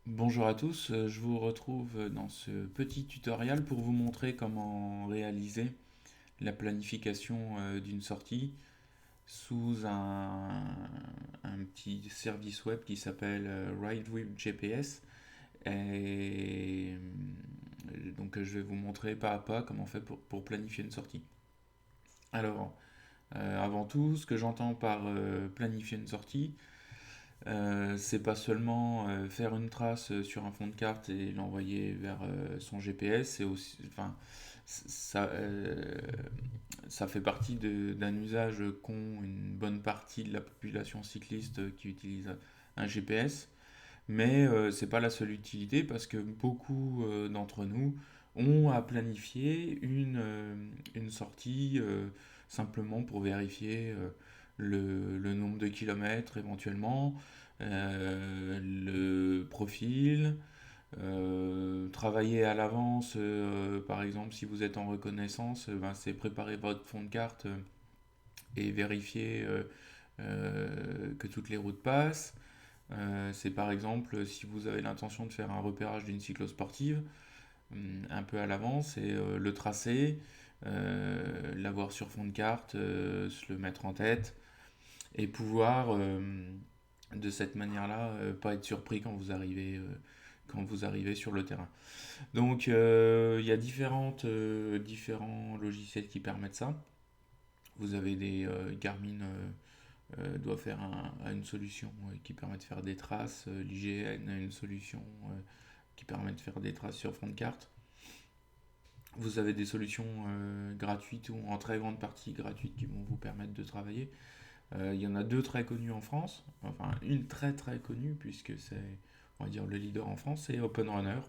Bonjour à tous, je vous retrouve dans ce petit tutoriel pour vous montrer comment réaliser la planification d'une sortie sous un petit service web qui s'appelle Ride with GPS. Et donc je vais vous montrer pas à pas comment on fait pour planifier une sortie. Alors, avant tout, ce que j'entends par planifier une sortie, c'est pas seulement faire une trace sur un fond de carte et l'envoyer vers son GPS, c'est aussi, enfin, ça, ça fait partie d'un usage qu'ont une bonne partie de la population cycliste qui utilise un GPS, mais c'est pas la seule utilité parce que beaucoup d'entre nous ont à planifier une sortie simplement pour vérifier le nombre de kilomètres éventuellement, le profil, travailler à l'avance, par exemple si vous êtes en reconnaissance, ben, c'est préparer votre fond de carte et vérifier que toutes les routes passent. C'est par exemple si vous avez l'intention de faire un repérage d'une cyclosportive un peu à l'avance et le tracer, l'avoir sur fond de carte, se le mettre en tête et pouvoir de cette manière-là pas être surpris quand vous arrivez sur le terrain. Donc il y a différents logiciels qui permettent ça. Vous avez des Garmin doit faire une solution qui permet de faire des traces. L'IGN a une solution qui permet de faire des traces sur fond de carte. Vous avez des solutions gratuites ou en très grande partie gratuites qui vont vous permettre de travailler. Il y en a deux très connues en France, enfin une très très connue puisque c'est, on va dire, le leader en France, c'est OpenRunner.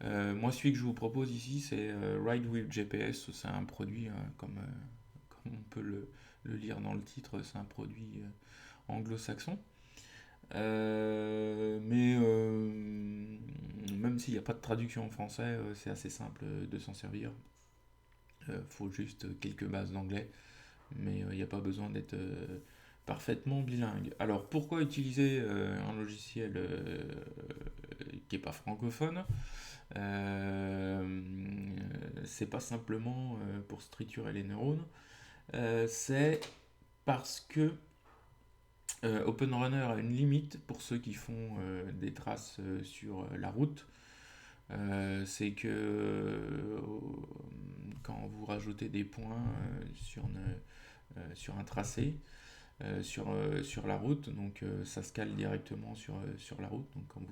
Moi, celui que je vous propose ici, c'est Ride with GPS. C'est un produit, comme on peut le lire dans le titre, c'est un produit anglo-saxon. Mais même s'il n'y a pas de traduction en français, c'est assez simple de s'en servir. Faut juste quelques bases d'anglais, mais il n'y a pas besoin d'être parfaitement bilingue. Alors pourquoi utiliser un logiciel qui n'est pas francophone? C'est pas simplement pour se triturer les neurones, c'est parce que OpenRunner a une limite pour ceux qui font des traces sur la route. C'est que quand vous rajoutez des points sur un tracé, sur la route, donc ça se cale directement sur la route. Donc quand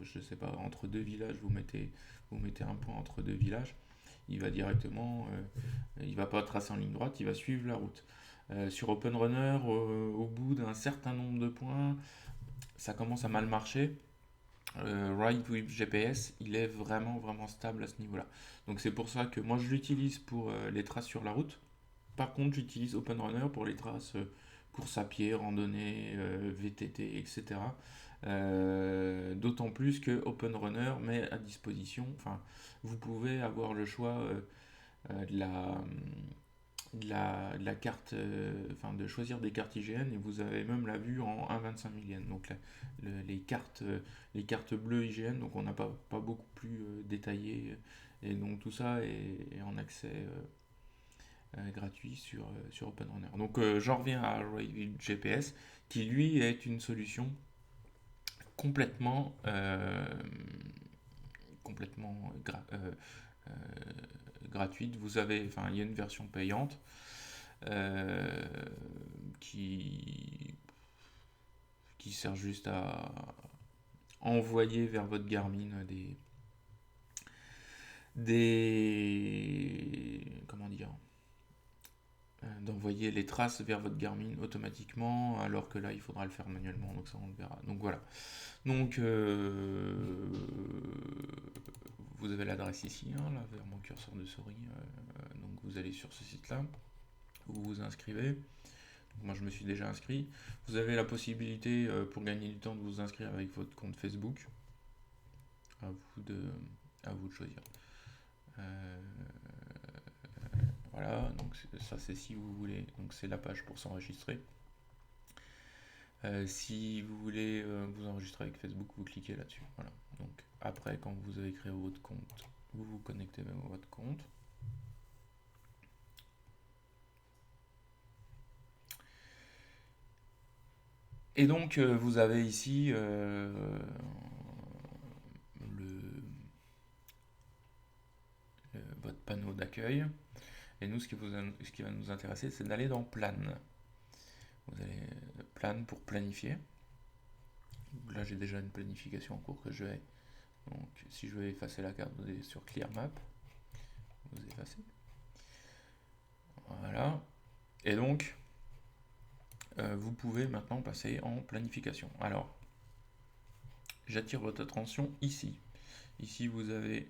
je sais pas, entre deux villages, vous mettez un point entre deux villages, il va directement, il va pas tracer en ligne droite, il va suivre la route. Sur OpenRunner, au bout d'un certain nombre de points, ça commence à mal marcher. Ride with GPS, il est vraiment vraiment stable à ce niveau-là. Donc c'est pour ça que moi je l'utilise pour les traces sur la route. Par contre, j'utilise OpenRunner pour les traces course à pied, randonnée, VTT, etc. D'autant plus que OpenRunner met à disposition, enfin, vous pouvez avoir le choix de la carte, enfin, de choisir des cartes IGN et vous avez même la vue en 1,25 millième. Donc les cartes bleues IGN, donc on n'a pas beaucoup plus détaillé. Et donc tout ça est en accès gratuit sur OpenRunner. Donc j'en reviens à Revit GPS qui lui est une solution complètement complètement euh, gratuite. Vous avez, enfin, il y a une version payante euh, qui qui sert juste à envoyer vers votre Garmin des comment dire, d'envoyer les traces vers votre Garmin automatiquement, alors que là il faudra le faire manuellement, donc ça on le verra. Donc voilà. Donc vous avez l'adresse ici, hein, là, vers mon curseur de souris. Donc vous allez sur ce site-là, vous vous inscrivez. Donc moi je me suis déjà inscrit. Vous avez la possibilité pour gagner du temps de vous inscrire avec votre compte Facebook. À vous de, à vous de choisir. Euh, voilà, donc ça c'est si vous voulez. Donc c'est la page pour s'enregistrer. Si vous voulez vous enregistrer avec Facebook, vous cliquez là-dessus. Voilà. Donc après, quand vous avez créé votre compte, vous vous connectez à votre compte. Et donc vous avez ici votre panneau d'accueil. Et nous, ce qui va nous intéresser, c'est d'aller dans Plan. Vous allez Plan pour planifier. Là, j'ai déjà une planification en cours que je vais. Donc, si je vais effacer la carte, vous allez sur Clear Map. Vous effacez. Voilà. Et donc, vous pouvez maintenant passer en planification. Alors, j'attire votre attention ici. Ici, vous avez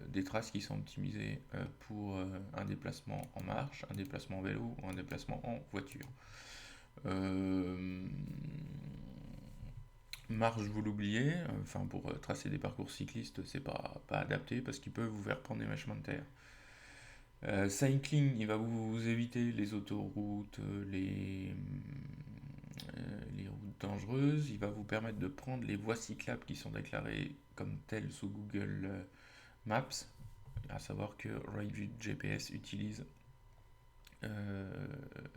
des traces qui sont optimisées pour un déplacement en marche, un déplacement en vélo ou un déplacement en voiture. Marche, vous l'oubliez, enfin pour tracer des parcours cyclistes, c'est pas adapté parce qu'il peut vous faire prendre des mèchements de terre. Cycling, il va vous éviter les autoroutes, les routes dangereuses. Il va vous permettre de prendre les voies cyclables qui sont déclarées comme telles sous Google Maps. À savoir que RideView GPS utilise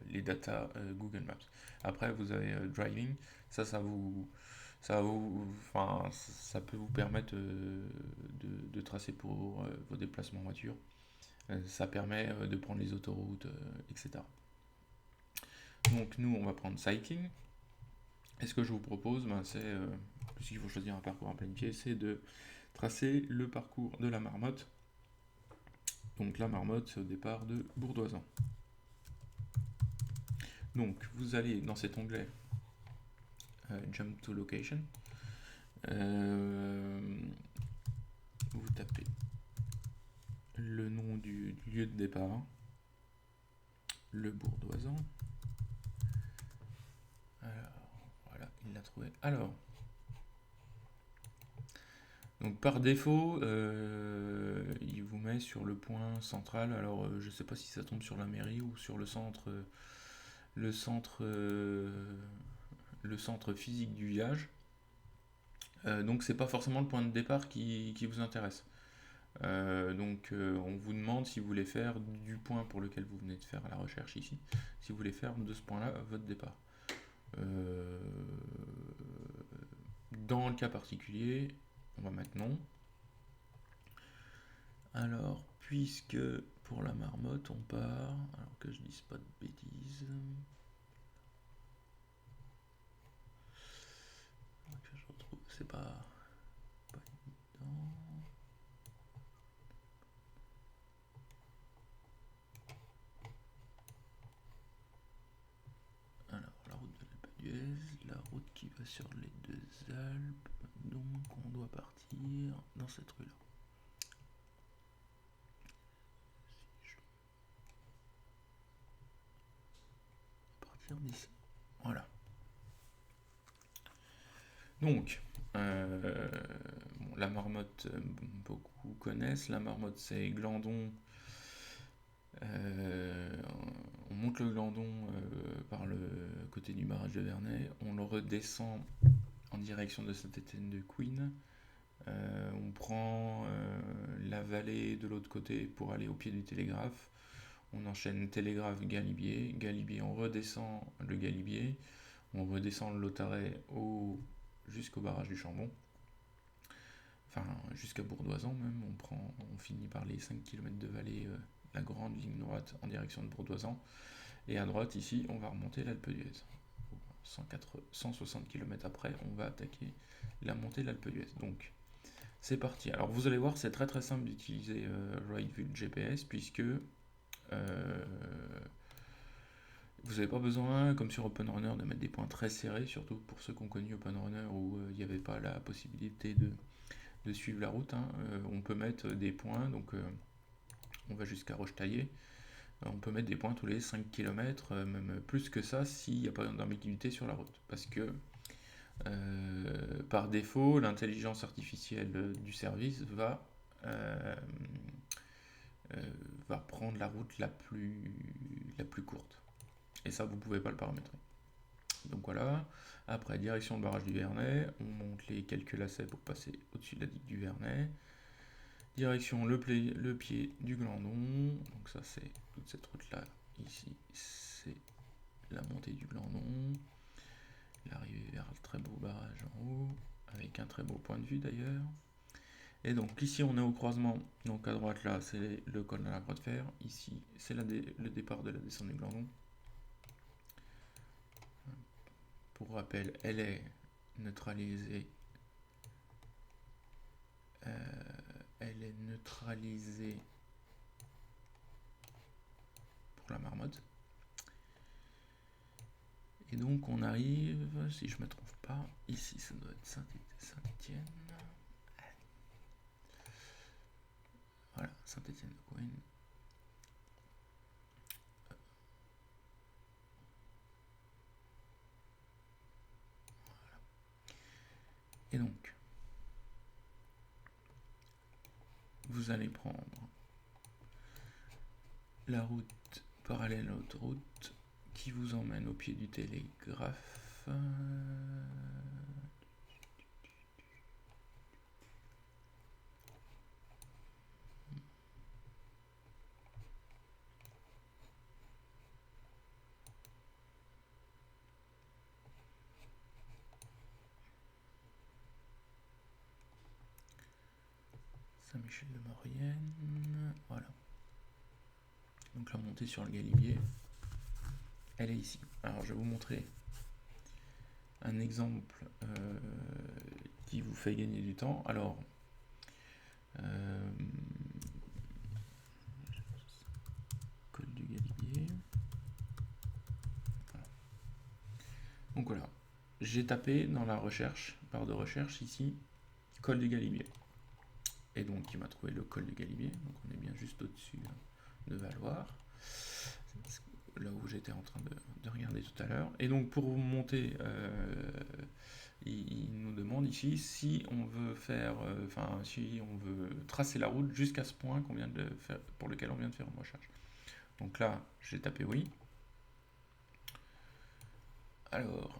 les data Google Maps. Après, vous avez Driving. Ça peut vous permettre de tracer pour vos déplacements en voiture. Ça permet de prendre les autoroutes, etc. Donc nous, on va prendre Cycling. Et ce que je vous propose, c'est, puisqu'il faut choisir un parcours à planifier, c'est de tracer le parcours de la Marmotte. Donc la Marmotte, c'est au départ de Bourdoisan. Donc vous allez dans cet onglet Jump to Location. Vous tapez le nom du lieu de départ, le Bourdoisan. Alors, voilà, il l'a trouvé. Alors, donc par défaut, il vous met sur le point central. Alors, je ne sais pas si ça tombe sur la mairie ou sur le centre physique du village. Donc, c'est pas forcément le point de départ qui vous intéresse. On vous demande si vous voulez faire du point pour lequel vous venez de faire la recherche ici, si vous voulez faire de ce point-là votre départ. Dans le cas particulier, on va mettre non. Alors, puisque pour la Marmotte on part, alors que je dise pas de bêtises, que je retrouve, c'est pas évident. Alors, la route de l'Alpe d'Huez, la route qui va sur les deux Alpes, donc on doit partir dans cette rue-là. Partir d'ici. Voilà. Donc, la Marmotte, beaucoup connaissent. La Marmotte, c'est Glandon. On monte le Glandon par le côté du barrage de Vernay. On le redescend en direction de Saint-Étienne-de-Queen. On prend la vallée de l'autre côté pour aller au pied du Télégraphe. On enchaîne Télégraphe-Galibier. Galibier, on redescend le Galibier. On redescend le Lautaret jusqu'au barrage du Chambon. Enfin, jusqu'à Bourdoisan même. On finit par les 5 km de vallée, la grande ligne droite en direction de Bourdoisan. Et à droite, ici, on va remonter l'Alpe d'Huez. 160 km après, on va attaquer la montée de l'Alpe d'Huez. Donc, c'est parti. Alors, vous allez voir, c'est très très simple d'utiliser RideView GPS puisque vous n'avez pas besoin, comme sur OpenRunner, de mettre des points très serrés, surtout pour ceux qui ont connu OpenRunner où il n'y avait pas la possibilité de suivre la route. On peut mettre des points, donc on va jusqu'à Rochetaillé. On peut mettre des points tous les 5 km, même plus que ça, s'il n'y a pas d'ambiguïté sur la route. Parce que par défaut, l'intelligence artificielle du service va prendre la route la plus courte. Et ça, vous ne pouvez pas le paramétrer. Donc voilà. Après, direction le barrage du Vernet, on monte les quelques lacets pour passer au-dessus de la digue du Vernet. Direction le pied du Glandon, donc ça c'est toute cette route-là. Ici, c'est la montée du Glandon, l'arrivée vers le très beau barrage en haut, avec un très beau point de vue d'ailleurs. Et donc ici on est au croisement, donc à droite là c'est le col de la Croix de Fer, ici c'est le départ de la descente du Glandon. Pour rappel, elle est neutralisée. Elle est neutralisée pour la Marmotte. Et donc on arrive, si je ne me trompe pas, ici ça doit être Saint-Étienne. Voilà, Saint-Étienne-de-Coin. Et donc, vous allez prendre la route parallèle à l'autoroute qui vous emmène au pied du télégraphe. Saint-Michel-de-Maurienne. Voilà. Donc la montée sur le Galibier, elle est ici. Alors je vais vous montrer un exemple qui vous fait gagner du temps. Alors, col du Galibier. Voilà. Donc voilà, j'ai tapé dans la recherche, barre de recherche ici, col du Galibier. Et donc il m'a trouvé le col du Galibier, donc on est bien juste au-dessus de Valoir, là où j'étais en train de regarder tout à l'heure. Et donc pour monter, il nous demande ici si on veut faire, si on veut tracer la route jusqu'à ce point qu'on vient de faire, pour lequel on vient de faire une recherche. Donc là, j'ai tapé oui. Alors,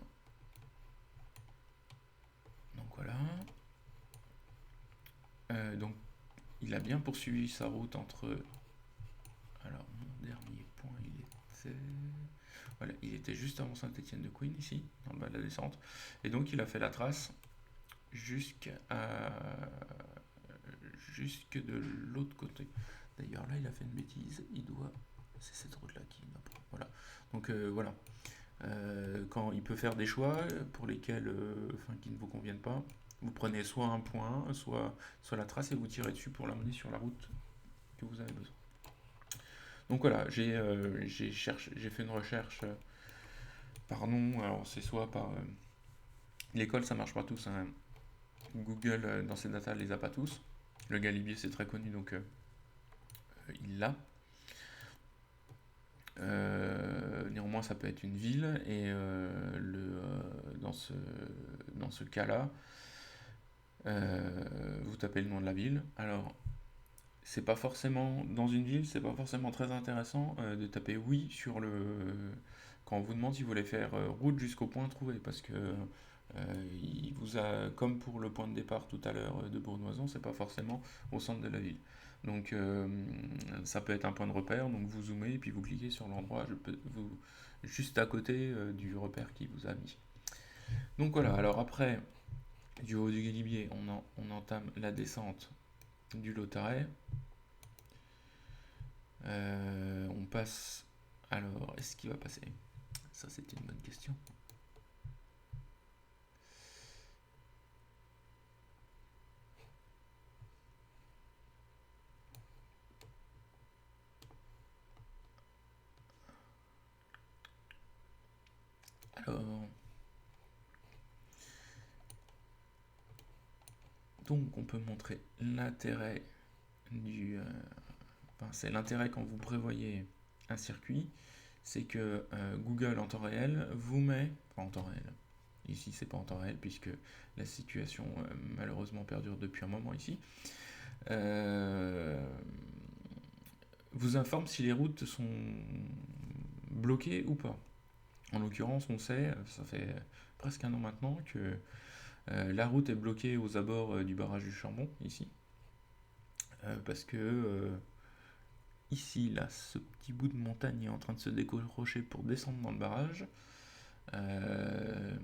donc voilà. Donc il a bien poursuivi sa route entre. Alors mon dernier point, il était juste avant Saint-Étienne-de-Coin ici, dans le bas de la descente. Et donc il a fait la trace jusque de l'autre côté. D'ailleurs là il a fait une bêtise, c'est cette route là qui doit prendre. Voilà. Donc voilà. Quand il peut faire des choix pour lesquels qui ne vous conviennent pas, vous prenez soit un point, soit la trace et vous tirez dessus pour l'amener sur la route que vous avez besoin. Donc voilà, j'ai fait une recherche par nom. Alors c'est soit par l'école, ça marche pas tous, hein. Google dans ses datas les a pas tous. Le Galibier c'est très connu, donc il l'a. Néanmoins ça peut être une ville, et dans ce cas-là, vous tapez le nom de la ville. Alors c'est pas forcément dans une ville, c'est pas forcément très intéressant de taper oui quand on vous demande si vous voulez faire route jusqu'au point trouvé, parce que il vous a, comme pour le point de départ tout à l'heure de Bournoison, c'est pas forcément au centre de la ville. Donc ça peut être un point de repère, donc vous zoomez et puis vous cliquez sur l'endroit juste à côté du repère qui vous a mis. Donc voilà, alors après, du haut du Galibier, on entame la descente du Lautaret. On passe. Alors, est-ce qu'il va passer? Ça, c'était une bonne question. Alors, donc on peut montrer l'intérêt c'est l'intérêt quand vous prévoyez un circuit, c'est que Google en temps réel vous met, pas en temps réel, ici c'est pas en temps réel puisque la situation malheureusement perdure depuis un moment ici, vous informe si les routes sont bloquées ou pas. En l'occurrence, on sait, ça fait presque un an maintenant, que la route est bloquée aux abords du barrage du Chambon, ici, parce que ici, là, ce petit bout de montagne est en train de se décrocher pour descendre dans le barrage. Euh,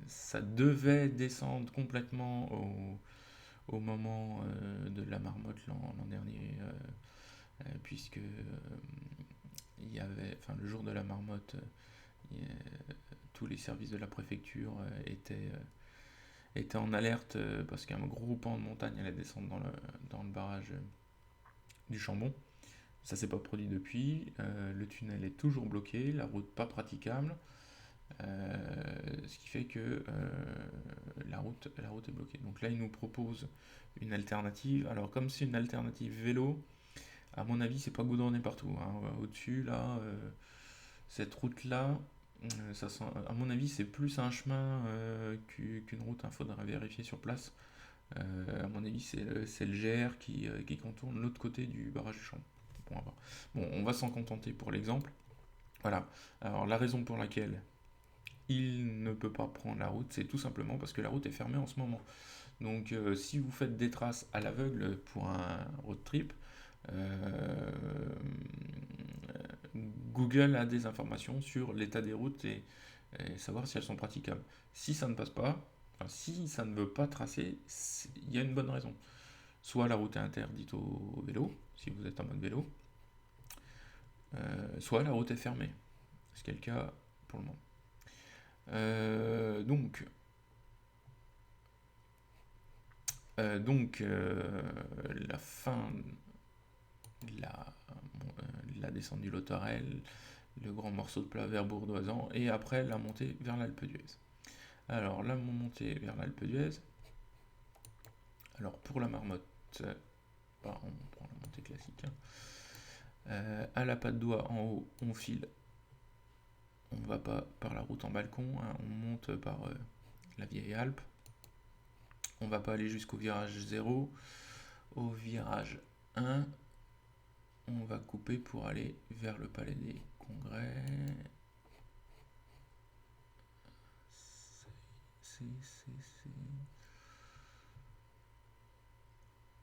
Ça devait descendre complètement au moment de la marmotte l'an dernier, puisque il y avait, enfin, le jour de la marmotte, tous les services de la préfecture étaient en alerte parce qu'un gros pan de montagne allait descendre dans le barrage du Chambon. Ça s'est pas produit depuis. Le tunnel est toujours bloqué, la route pas praticable. Ce qui fait que la route est bloquée. Donc là, il nous propose une alternative. Alors, comme c'est une alternative vélo, à mon avis, c'est pas goudronné partout, hein. Au-dessus, là, cette route-là, à mon avis, c'est plus un chemin qu'une route. Il faudra vérifier sur place. À mon avis, c'est le GR qui contourne l'autre côté du barrage du Champ. Bon, bon, on va s'en contenter pour l'exemple. Voilà. Alors, la raison pour laquelle il ne peut pas prendre la route, c'est tout simplement parce que la route est fermée en ce moment. Donc si vous faites des traces à l'aveugle pour un road trip, euh, Google a des informations sur l'état des routes et savoir si elles sont praticables. Si ça ne passe pas, enfin, si ça ne veut pas tracer, il y a une bonne raison. Soit la route est interdite au vélo, si vous êtes en mode vélo, soit la route est fermée, ce qui est le cas pour le moment. Donc, la fin, la, la descente du Lauterel, le grand morceau de plat vers Bourdoisan, et après la montée vers l'Alpe d'Huez. Alors, la montée vers l'Alpe d'Huez, alors pour la marmotte, on prend la montée classique, hein. À la patte d'oie en haut, on file, on ne va pas par la route en balcon, hein, on monte par la vieille Alpe. On va pas aller jusqu'au virage 0. Au virage 1, on va couper pour aller vers le palais des congrès. C'est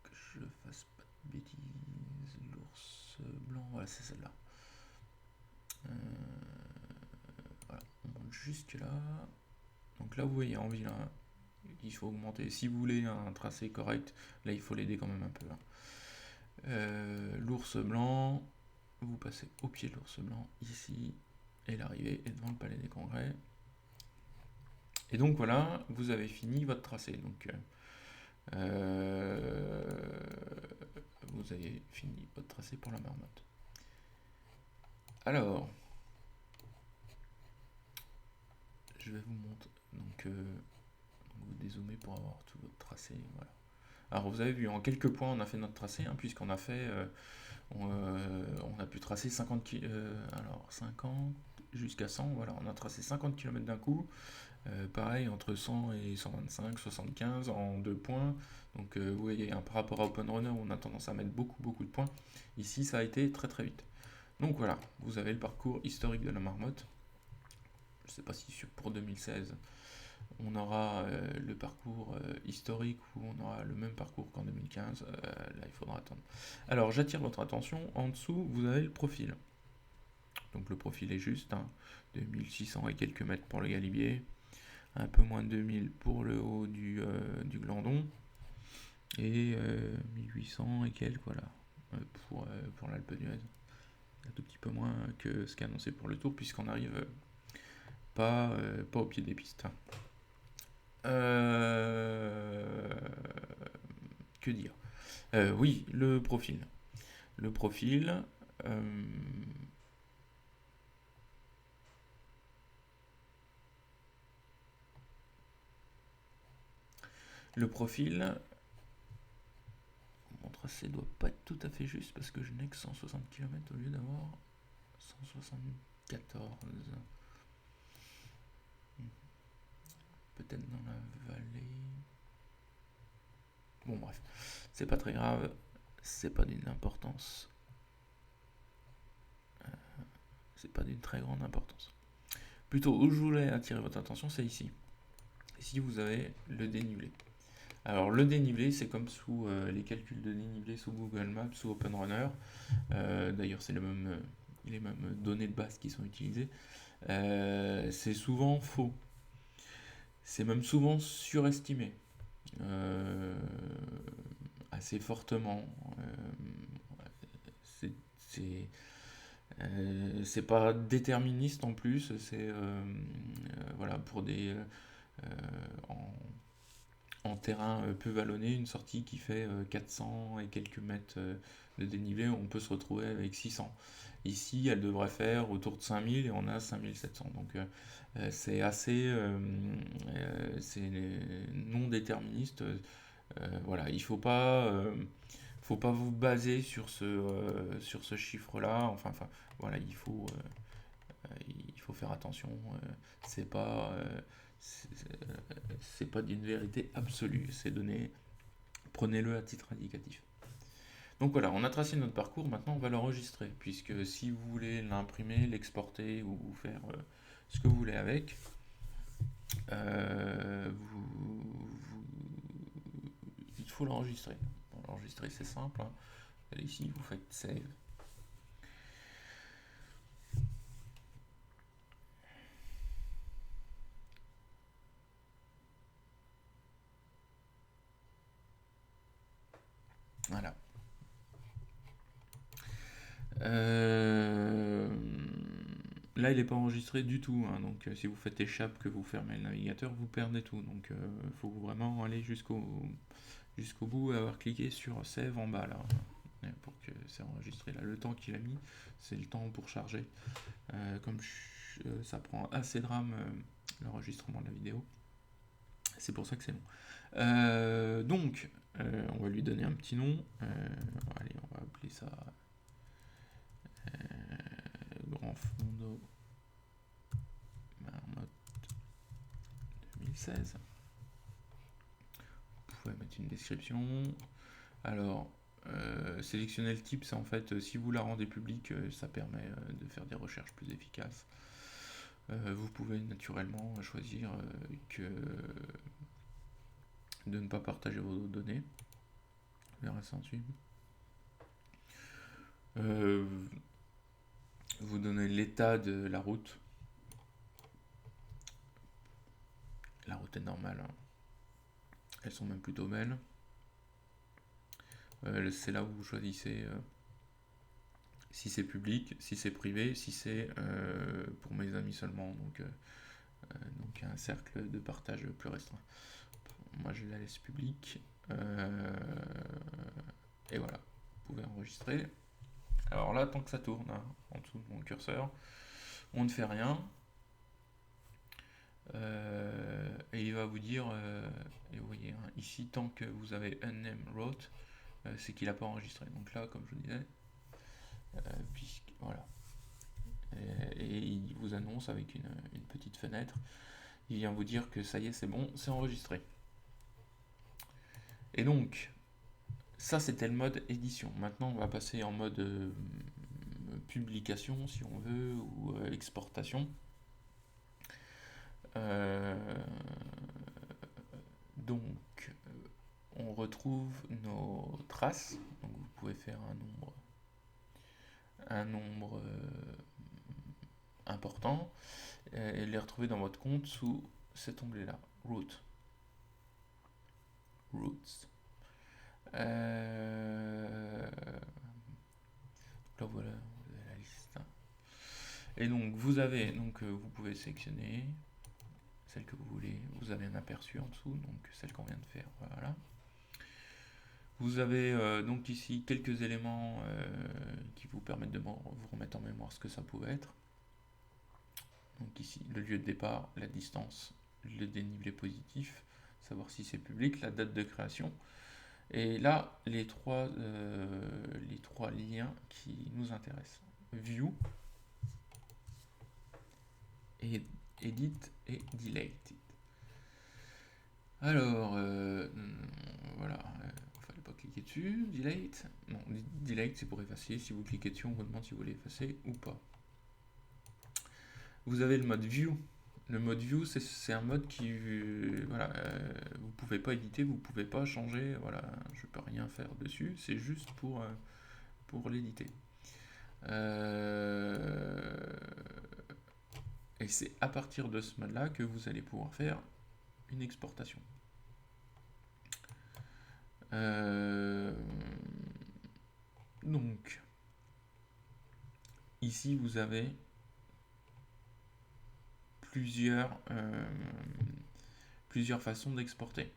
que je fasse pas de bêtises. L'ours blanc, voilà, c'est celle-là. Voilà, on monte jusque là. Donc là, vous voyez en ville, hein, il faut augmenter. Si vous voulez un tracé correct, là, il faut l'aider quand même un peu, hein. L'ours blanc, vous passez au pied de l'ours blanc ici, et l'arrivée est devant le palais des congrès. Et donc voilà, vous avez fini votre tracé. Donc vous avez fini votre tracé pour la marmotte. Alors, je vais vous montrer. Donc vous dézoomez pour avoir tout votre tracé. Voilà. Alors vous avez vu, en quelques points on a fait notre tracé, hein, puisqu'on a fait, on a pu tracer 50 alors 50 jusqu'à 100, voilà, on a tracé 50 km d'un coup, pareil entre 100 et 125, 75 en 2 points. Donc vous voyez, hein, par rapport à Open Runner, on a tendance à mettre beaucoup de points. Ici, ça a été très très vite. Donc voilà, vous avez le parcours historique de la marmotte. Je ne sais pas si pour 2016, on aura le parcours historique ou on aura le même parcours qu'en 2015. Là, il faudra attendre. Alors, j'attire votre attention. En dessous, vous avez le profil. Donc, le profil est juste, hein, 2600 et quelques mètres pour le galibier, un peu moins de 2000 pour le haut du Glandon, et 1800 et quelques, voilà, pour l'Alpe d'Huez. Un tout petit peu moins que ce qu'a annoncé pour le Tour, puisqu'on arrive pas au pied des pistes. Que dire? Oui, le profil. Le profil. euh, le profil. Mon tracé doit pas être tout à fait juste parce que je n'ai que 160 km au lieu d'avoir 174. Peut-être dans la vallée. Bon, bref, c'est pas très grave, c'est pas d'une importance c'est pas d'une très grande importance. Plutôt, où je voulais attirer votre attention, c'est ici. Ici, vous avez le dénivelé. Alors, le dénivelé, c'est comme sous les calculs de dénivelé sous Google Maps, sous OpenRunner. D'ailleurs, c'est les mêmes données de base qui sont utilisées. C'est souvent faux. C'est même souvent surestimé. Euh, Assez fortement. C'est c'est- c'est pas déterministe en plus. Voilà, pour en, en terrain peu vallonné, une sortie qui fait 400 et quelques mètres de dénivelé, on peut se retrouver avec 600. Ici, elle devrait faire autour de 5000 et on a 5700. Donc c'est assez c'est non déterministe. Voilà, faut pas vous baser sur ce chiffre-là. Enfin, voilà, il faut faire attention. C'est pas, c'est c'est pas d'une vérité absolue. Ces données, prenez-le à titre indicatif. Donc voilà, on a tracé notre parcours. Maintenant, on va l'enregistrer, puisque si vous voulez l'imprimer, l'exporter ou faire ce que vous voulez avec, il faut l'enregistrer. L'enregistrer, c'est simple, hein. Allez ici, vous faites save. Voilà. Euh, Là, il n'est pas enregistré du tout, hein. Donc si vous faites échappe, que vous fermez le navigateur, vous perdez tout. Donc il faut vraiment aller jusqu'au bout et avoir cliqué sur Save en bas là, pour que c'est enregistré. Là, le temps qu'il a mis, c'est le temps pour charger. Comme ça prend assez de RAM, l'enregistrement de la vidéo, c'est pour ça que c'est long. Donc, on va lui donner un petit nom. Allez, on va appeler ça Grand Fondo Marmotte 2016. Vous pouvez mettre une description. Alors, sélectionner le type, c'est en fait, si vous la rendez publique, ça permet de faire des recherches plus efficaces. Vous pouvez naturellement choisir de ne pas partager vos données. On verra ça ensuite. Vous donnez l'état de la route. La route est normale, hein. Elles sont même plutôt belles. C'est là où vous choisissez si c'est public, si c'est privé, si c'est pour mes amis seulement. Donc un cercle de partage plus restreint. Moi je la laisse publique. Et voilà, vous pouvez enregistrer. Alors là, tant que ça tourne, hein, en dessous de mon curseur, on ne fait rien. Et il va vous dire, et vous voyez, hein, ici, tant que vous avez unnamed route, c'est qu'il n'a pas enregistré. Donc là, comme je vous disais, voilà. Et il vous annonce avec une petite fenêtre, il vient vous dire que ça y est, c'est bon, c'est enregistré. Et donc, ça c'était le mode édition. Maintenant, on va passer en mode publication, si on veut, ou exportation. Donc, on retrouve nos traces. Donc, vous pouvez faire un nombre important et les retrouver dans votre compte sous cet onglet-là, Root. Roots. Là voilà, vous avez la liste. Et donc vous pouvez sélectionner celle que vous voulez. Vous avez un aperçu en dessous, donc celle qu'on vient de faire. Voilà. Vous avez donc ici quelques éléments qui vous permettent de vous remettre en mémoire ce que ça pouvait être. Donc ici, le lieu de départ, la distance, le dénivelé positif, savoir si c'est public, la date de création. Et là, les trois liens qui nous intéressent. View, Edit et Delete. Alors, voilà, il ne fallait pas cliquer dessus. Delete, non, Delete c'est pour effacer. Si vous cliquez dessus, on vous demande si vous voulez effacer ou pas. Vous avez le mode View. Le mode View, c'est un mode qui, voilà, vous pouvez pas éditer, vous pouvez pas changer, voilà, je peux rien faire dessus, c'est juste pour l'éditer. Euh, et c'est à partir de ce mode-là que vous allez pouvoir faire une exportation. Donc, ici, vous avez plusieurs façons d'exporter.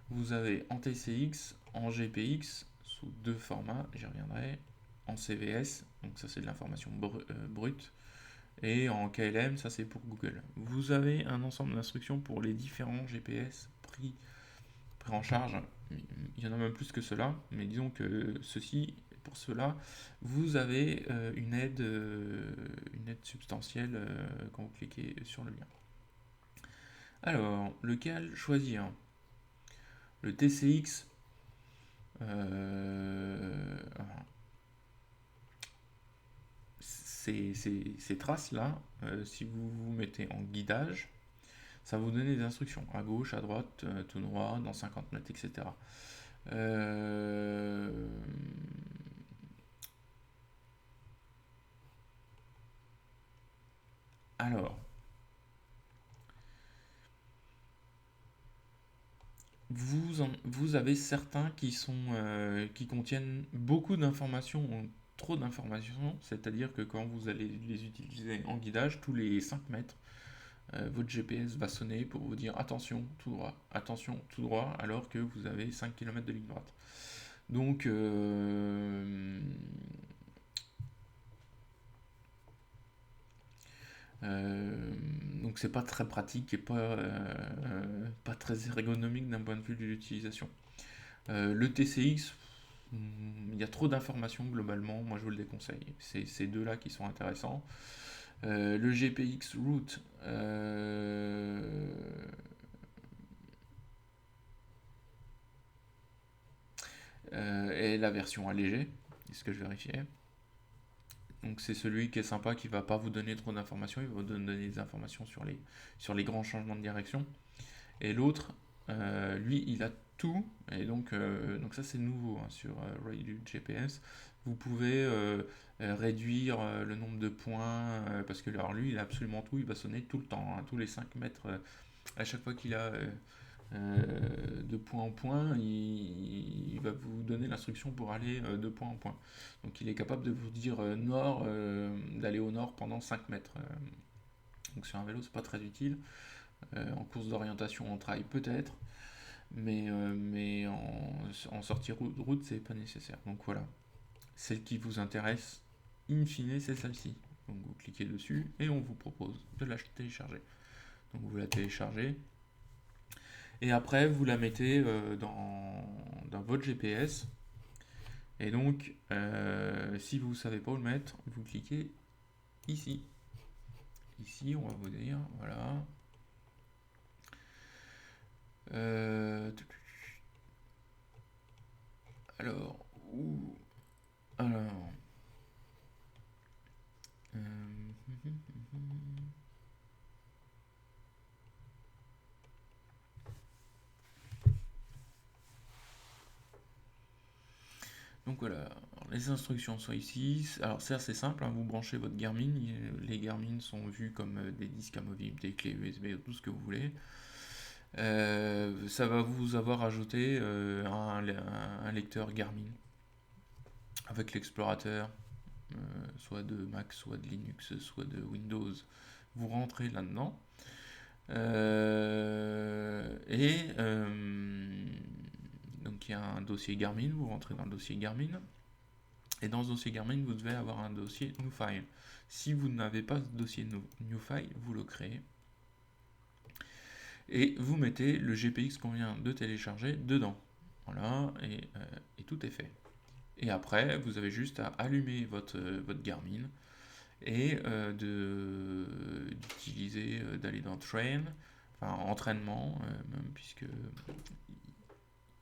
Vous avez en TCX, en GPX, sous deux formats, j'y reviendrai, en CVS, donc ça c'est de l'information brute, et en KLM, ça c'est pour Google. Vous avez un ensemble d'instructions pour les différents GPS pris en charge. Il y en a même plus que cela, mais disons que pour cela, vous avez une aide substantielle quand vous cliquez sur le lien. Alors, lequel choisir? Le TCX, ces traces-là, si vous vous mettez en guidage, ça va vous donner des instructions à gauche, à droite, tout droit, dans 50 mètres, etc. Alors, vous avez certains qui contiennent beaucoup d'informations, ou trop d'informations, c'est-à-dire que quand vous allez les utiliser en guidage, tous les 5 mètres, votre GPS va sonner pour vous dire attention, tout droit, alors que vous avez 5 km de ligne droite. Donc, donc c'est pas très pratique et pas très ergonomique d'un point de vue de l'utilisation. Le TCX, il y a trop d'informations globalement, moi je vous le déconseille. C'est ces deux-là qui sont intéressants. Le GPX Route, est la version allégée, c'est ce que je vérifiais. Donc c'est celui qui est sympa, qui va pas vous donner trop d'informations, il va vous donner des informations sur les grands changements de direction. Et l'autre, lui, il a tout, et donc ça c'est nouveau hein, sur Radial GPS. Vous pouvez réduire le nombre de points, parce que alors, lui, il a absolument tout, il va sonner tout le temps, hein, tous les 5 mètres, à chaque fois qu'il a de point en point, il va vous donner l'instruction pour aller de point en point. Donc il est capable de vous dire d'aller au nord pendant 5 mètres. Donc sur un vélo, c'est pas très utile. En course d'orientation, on travaille peut-être, mais en sortie de route, c'est pas nécessaire. Donc voilà, celle qui vous intéresse, in fine, c'est celle-ci. Donc vous cliquez dessus et on vous propose de la télécharger. Donc vous la téléchargez et après vous la mettez dans votre GPS. Et donc, si vous ne savez pas où le mettre, vous cliquez ici. Ici, on va vous dire, voilà. Alors, où Alors. euh, Donc voilà, alors, les instructions sont ici. Alors c'est assez simple, hein, vous branchez votre Garmin. Les Garmin sont vus comme des disques amovibles, des clés USB, tout ce que vous voulez. Ça va vous avoir ajouté un lecteur Garmin avec l'explorateur, soit de Mac, soit de Linux, soit de Windows. Vous rentrez là-dedans. Donc il y a un dossier Garmin, vous rentrez dans le dossier Garmin. Et dans ce dossier Garmin, vous devez avoir un dossier New File. Si vous n'avez pas ce dossier New File, vous le créez. Et vous mettez le GPX qu'on vient de télécharger dedans. Voilà, et tout est fait. Et après, vous avez juste à allumer votre Garmin et d'utiliser, d'aller dans Train, enfin entraînement, même puisque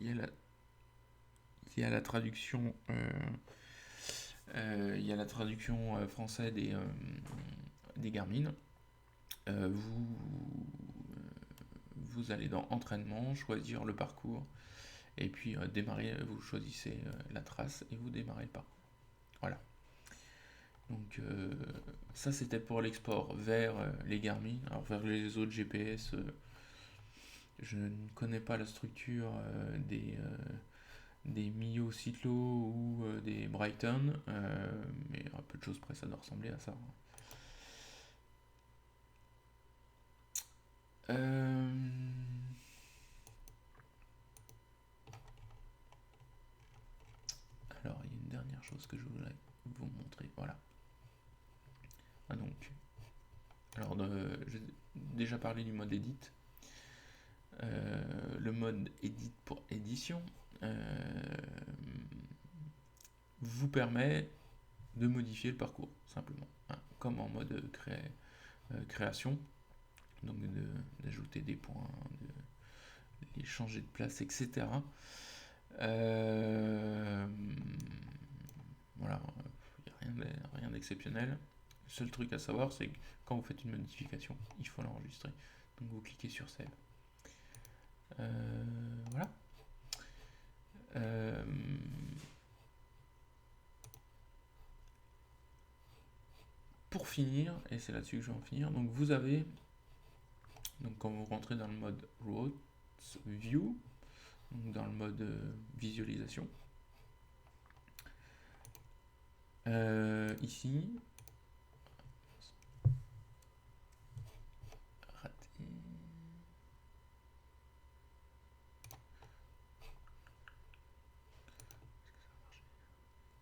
il y a la, il y a la traduction, il y a la traduction française des Garmin. Vous allez dans entraînement, choisir le parcours, et puis démarrer, vous choisissez la trace et vous démarrez le parcours. Voilà. Donc ça c'était pour l'export vers les Garmin. Alors vers les autres GPS, je ne connais pas la structure des Mio Cyclo ou des Brighton, mais à peu de choses près ça doit ressembler à ça. Alors il y a une dernière chose que je voudrais vous montrer. Voilà. Ah, donc, alors j'ai déjà parlé du mode edit. Le mode edit pour édition vous permet de modifier le parcours simplement, hein, comme en mode création, donc d'ajouter des points, de les changer de place, etc. Voilà, il n'y a rien d'exceptionnel. Le seul truc à savoir, c'est que quand vous faites une modification, il faut l'enregistrer. Donc vous cliquez sur Save. Voilà. Pour finir, et c'est là-dessus que je vais en finir, donc vous avez, donc quand vous rentrez dans le mode Routes View, donc dans le mode visualisation, ici, raté.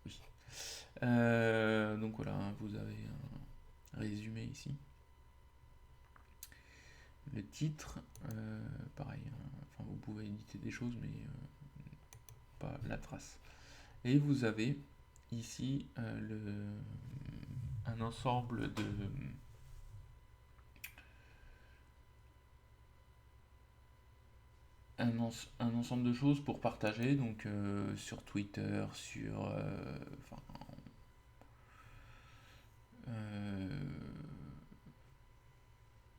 Oui. Donc voilà, vous avez un résumé ici. Le titre, pareil, enfin, vous pouvez éditer des choses, mais pas la trace. Et vous avez ici un ensemble de un ensemble de choses pour partager, donc sur Twitter, sur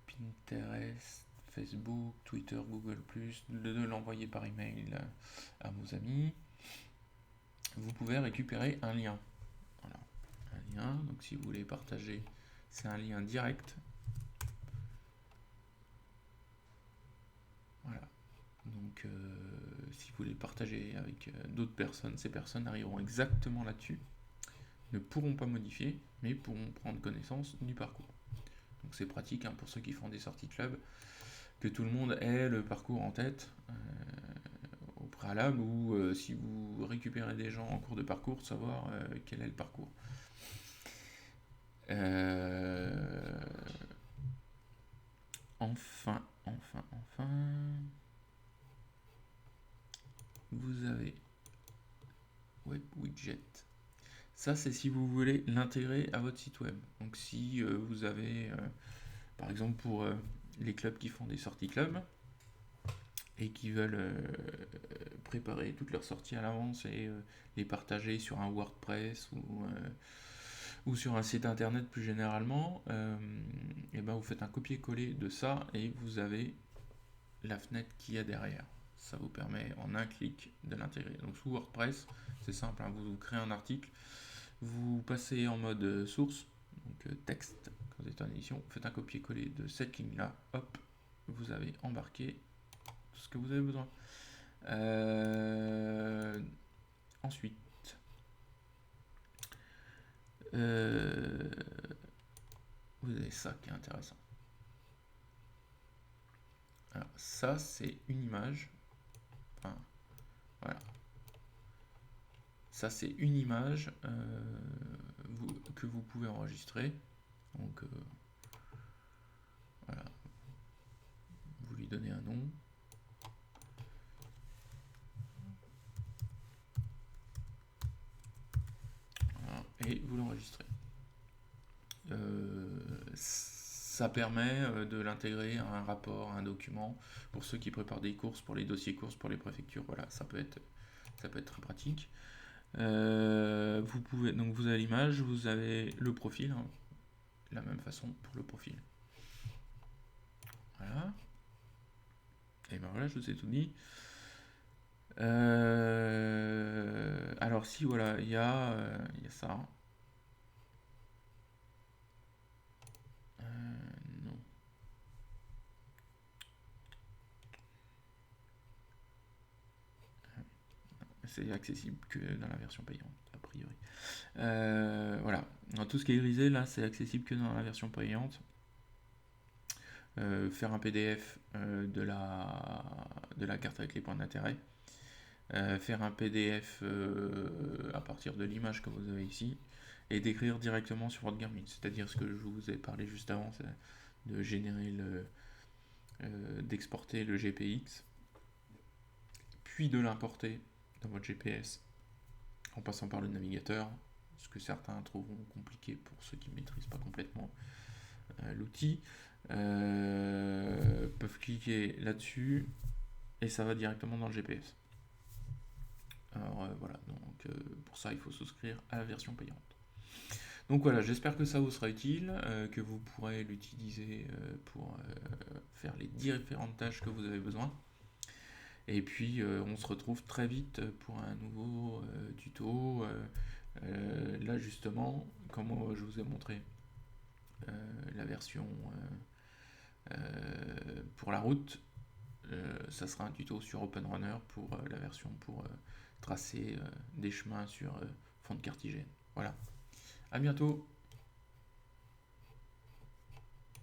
Pinterest, Facebook, Twitter, Google+, de l'envoyer par email à vos amis. Vous pouvez récupérer un lien. Voilà, un lien. Donc si vous voulez partager, c'est un lien direct. Voilà. Donc si vous voulez partager avec d'autres personnes, ces personnes arriveront exactement là-dessus, ne pourront pas modifier, mais pourront prendre connaissance du parcours. Donc c'est pratique, hein, pour ceux qui font des sorties club, que tout le monde ait le parcours en tête au préalable, ou si vous récupérez des gens en cours de parcours, savoir quel est le parcours. Enfin, vous avez Web Widget. Ça, c'est si vous voulez l'intégrer à votre site web. Donc si vous avez, par exemple pour les clubs qui font des sorties club et qui veulent préparer toutes leurs sorties à l'avance et les partager sur un WordPress ou sur un site internet plus généralement, et ben vous faites un copier-coller de ça et vous avez la fenêtre qu'il y a derrière. Ça vous permet en un clic de l'intégrer. Donc sous WordPress, c'est simple, hein, vous créez un article, vous passez en mode source, donc texte, quand vous êtes en édition, vous faites un copier-coller de cette ligne-là, hop, vous avez embarqué tout ce que vous avez besoin. Ensuite, vous avez ça qui est intéressant. Alors ça, c'est une image. Enfin, voilà. Ça, c'est une image que vous pouvez enregistrer. Donc, voilà. Vous lui donnez un nom. Voilà, et vous l'enregistrez. Ça permet de l'intégrer à un rapport, à un document, pour ceux qui préparent des courses, pour les dossiers courses, pour les préfectures. Voilà, ça peut être très pratique. Vous pouvez, vous avez l'image, vous avez le profil, hein, la même façon pour le profil. voilà, je vous ai tout dit. Alors si, voilà, il y a ça. Non. C'est accessible que dans la version payante, a priori. Voilà. Dans tout ce qui est grisé, là, c'est accessible que dans la version payante. Faire un PDF de la carte avec les points d'intérêt. Faire un PDF à partir de l'image que vous avez ici. Et d'écrire directement sur votre Garmin. C'est-à-dire ce que je vous ai parlé juste avant, c'est de générer d'exporter le GPX, puis de l'importer dans votre GPS en passant par le navigateur, ce que certains trouveront compliqué pour ceux qui ne maîtrisent pas complètement l'outil, peuvent cliquer là-dessus et ça va directement dans le GPS. Alors voilà, donc pour ça il faut souscrire à la version payante. Donc voilà, j'espère que ça vous sera utile, que vous pourrez l'utiliser pour faire les différentes tâches que vous avez besoin. Et puis on se retrouve très vite pour un nouveau tuto. Là justement, comme je vous ai montré la version pour la route, ça sera un tuto sur OpenRunner pour la version pour tracer des chemins sur fond de carte IGN. Voilà, à bientôt.